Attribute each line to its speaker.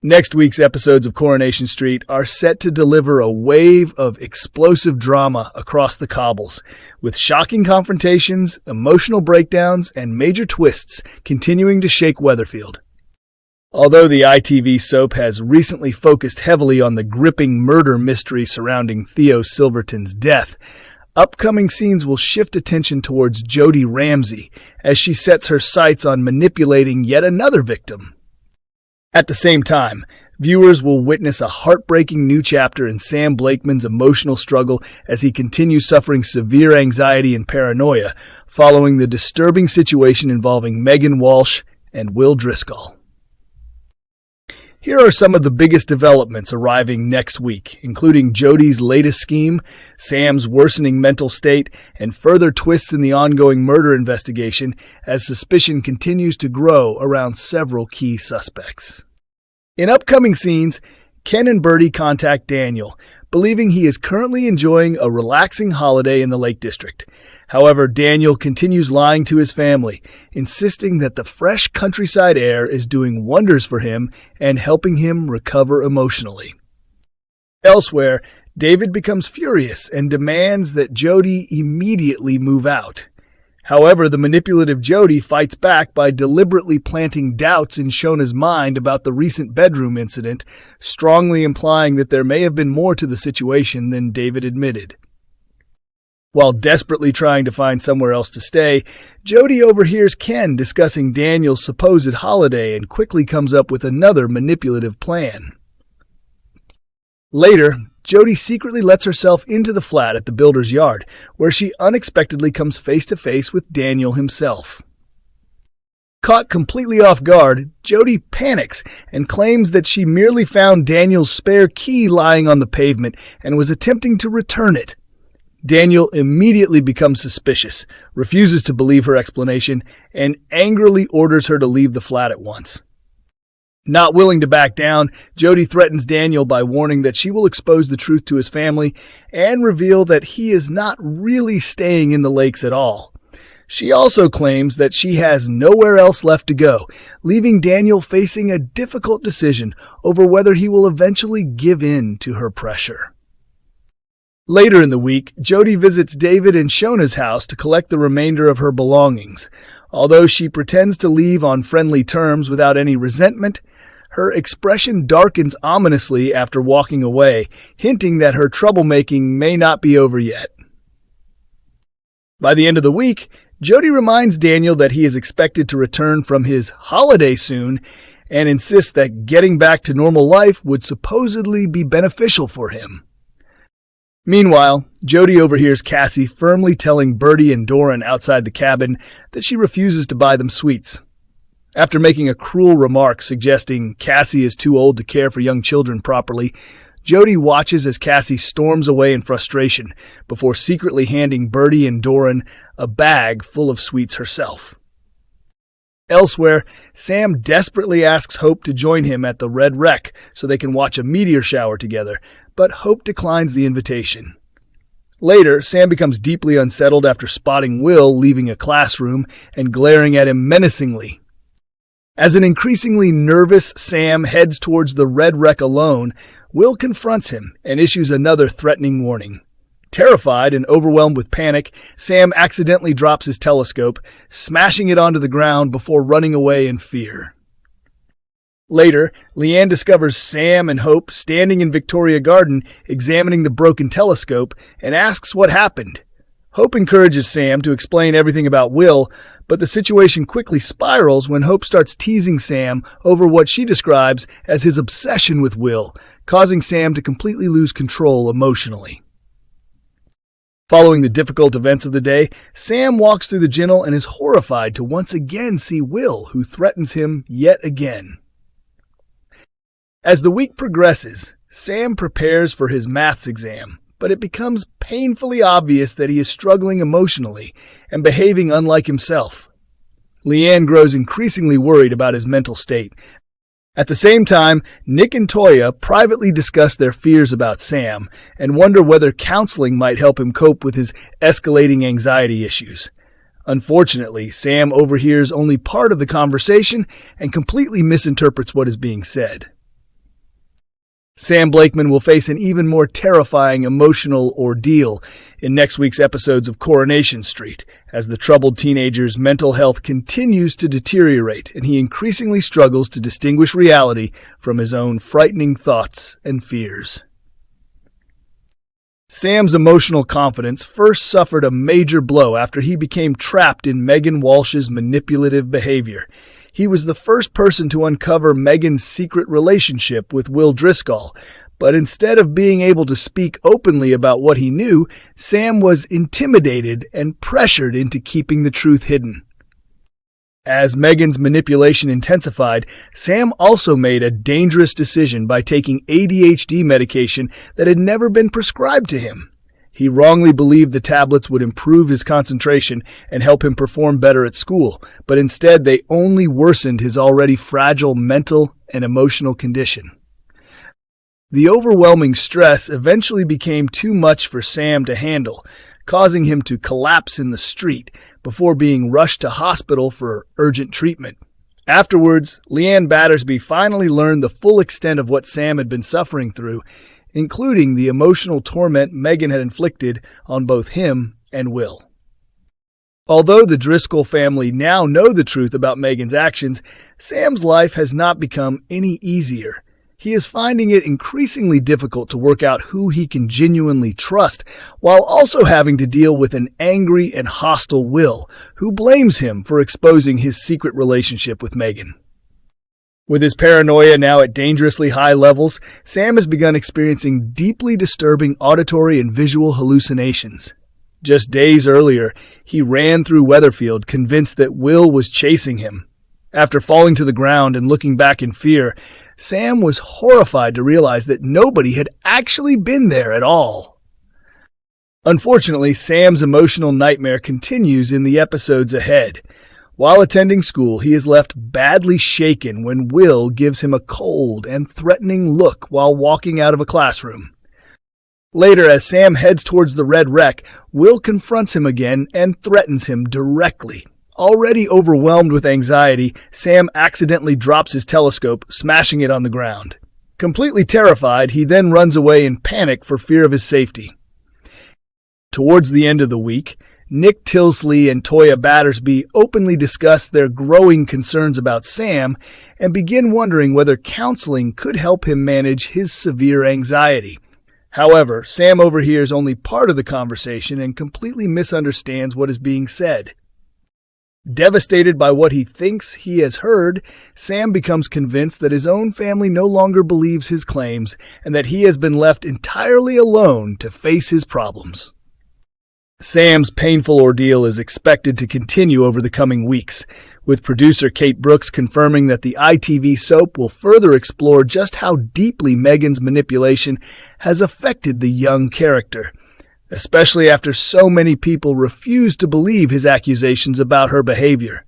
Speaker 1: Next week's episodes of Coronation Street are set to deliver a wave of explosive drama across the cobbles, with shocking confrontations, emotional breakdowns, and major twists continuing to shake Weatherfield. Although the ITV soap has recently focused heavily on the gripping murder mystery surrounding Theo Silverton's death, upcoming scenes will shift attention towards Jodie Ramsey as she sets her sights on manipulating yet another victim. At the same time, viewers will witness a heartbreaking new chapter in Sam Blakeman's emotional struggle as he continues suffering severe anxiety and paranoia following the disturbing situation involving Megan Walsh and Will Driscoll. Here are some of the biggest developments arriving next week, including Jodie's latest scheme, Sam's worsening mental state, and further twists in the ongoing murder investigation as suspicion continues to grow around several key suspects. In upcoming scenes, Ken and Bertie contact Daniel, believing he is currently enjoying a relaxing holiday in the Lake District. However, Daniel continues lying to his family, insisting that the fresh countryside air is doing wonders for him and helping him recover emotionally. Elsewhere, David becomes furious and demands that Jodie immediately move out. However, the manipulative Jodie fights back by deliberately planting doubts in Shona's mind about the recent bedroom incident, strongly implying that there may have been more to the situation than David admitted. While desperately trying to find somewhere else to stay, Jodie overhears Ken discussing Daniel's supposed holiday and quickly comes up with another manipulative plan. Later, Jodie secretly lets herself into the flat at the builder's yard, where she unexpectedly comes face to face with Daniel himself. Caught completely off guard, Jodie panics and claims that she merely found Daniel's spare key lying on the pavement and was attempting to return it. Daniel immediately becomes suspicious, refuses to believe her explanation, and angrily orders her to leave the flat at once. Not willing to back down, Jodie threatens Daniel by warning that she will expose the truth to his family and reveal that he is not really staying in the lakes at all. She also claims that she has nowhere else left to go, leaving Daniel facing a difficult decision over whether he will eventually give in to her pressure. Later in the week, Jodie visits David and Shona's house to collect the remainder of her belongings. Although she pretends to leave on friendly terms without any resentment, her expression darkens ominously after walking away, hinting that her troublemaking may not be over yet. By the end of the week, Jodie reminds Daniel that he is expected to return from his holiday soon and insists that getting back to normal life would supposedly be beneficial for him. Meanwhile, Jodie overhears Cassie firmly telling Bertie and Doran outside the cabin that she refuses to buy them sweets. After making a cruel remark suggesting Cassie is too old to care for young children properly, Jodie watches as Cassie storms away in frustration before secretly handing Bertie and Doran a bag full of sweets herself. Elsewhere, Sam desperately asks Hope to join him at the Red Wreck so they can watch a meteor shower together, but Hope declines the invitation. Later, Sam becomes deeply unsettled after spotting Will leaving a classroom and glaring at him menacingly. As an increasingly nervous Sam heads towards the Red Wreck alone, Will confronts him and issues another threatening warning. Terrified and overwhelmed with panic, Sam accidentally drops his telescope, smashing it onto the ground before running away in fear. Later, Leanne discovers Sam and Hope standing in Victoria Garden examining the broken telescope and asks what happened. Hope encourages Sam to explain everything about Will, but the situation quickly spirals when Hope starts teasing Sam over what she describes as his obsession with Will, causing Sam to completely lose control emotionally. Following the difficult events of the day, Sam walks through the ginnel and is horrified to once again see Will, who threatens him yet again. As the week progresses, Sam prepares for his maths exam, but it becomes painfully obvious that he is struggling emotionally and behaving unlike himself. Leanne grows increasingly worried about his mental state. At the same time, Nick and Toyah privately discuss their fears about Sam and wonder whether counseling might help him cope with his escalating anxiety issues. Unfortunately, Sam overhears only part of the conversation and completely misinterprets what is being said. Sam Blakeman will face an even more terrifying emotional ordeal in next week's episodes of Coronation Street, as the troubled teenager's mental health continues to deteriorate and he increasingly struggles to distinguish reality from his own frightening thoughts and fears. Sam's emotional confidence first suffered a major blow after he became trapped in Megan Walsh's manipulative behavior. He was the first person to uncover Megan's secret relationship with Will Driscoll, but instead of being able to speak openly about what he knew, Sam was intimidated and pressured into keeping the truth hidden. As Megan's manipulation intensified, Sam also made a dangerous decision by taking ADHD medication that had never been prescribed to him. He wrongly believed the tablets would improve his concentration and help him perform better at school, but instead they only worsened his already fragile mental and emotional condition. The overwhelming stress eventually became too much for Sam to handle, causing him to collapse in the street before being rushed to hospital for urgent treatment. Afterwards, Leanne Battersby finally learned the full extent of what Sam had been suffering through, including the emotional torment Megan had inflicted on both him and Will. Although the Driscoll family now know the truth about Megan's actions, Sam's life has not become any easier. He is finding it increasingly difficult to work out who he can genuinely trust, while also having to deal with an angry and hostile Will, who blames him for exposing his secret relationship with Megan. With his paranoia now at dangerously high levels, Sam has begun experiencing deeply disturbing auditory and visual hallucinations. Just days earlier, he ran through Weatherfield convinced that Will was chasing him. After falling to the ground and looking back in fear, Sam was horrified to realize that nobody had actually been there at all. Unfortunately, Sam's emotional nightmare continues in the episodes ahead. While attending school, he is left badly shaken when Will gives him a cold and threatening look while walking out of a classroom. Later, as Sam heads towards the red wreck, Will confronts him again and threatens him directly. Already overwhelmed with anxiety, Sam accidentally drops his telescope, smashing it on the ground. Completely terrified, he then runs away in panic for fear of his safety. Towards the end of the week, Nick Tilsley and Toyah Battersby openly discuss their growing concerns about Sam and begin wondering whether counseling could help him manage his severe anxiety. However, Sam overhears only part of the conversation and completely misunderstands what is being said. Devastated by what he thinks he has heard, Sam becomes convinced that his own family no longer believes his claims and that he has been left entirely alone to face his problems. Sam's painful ordeal is expected to continue over the coming weeks, with producer Kate Brooks confirming that the ITV soap will further explore just how deeply Megan's manipulation has affected the young character, especially after so many people refuse to believe his accusations about her behavior.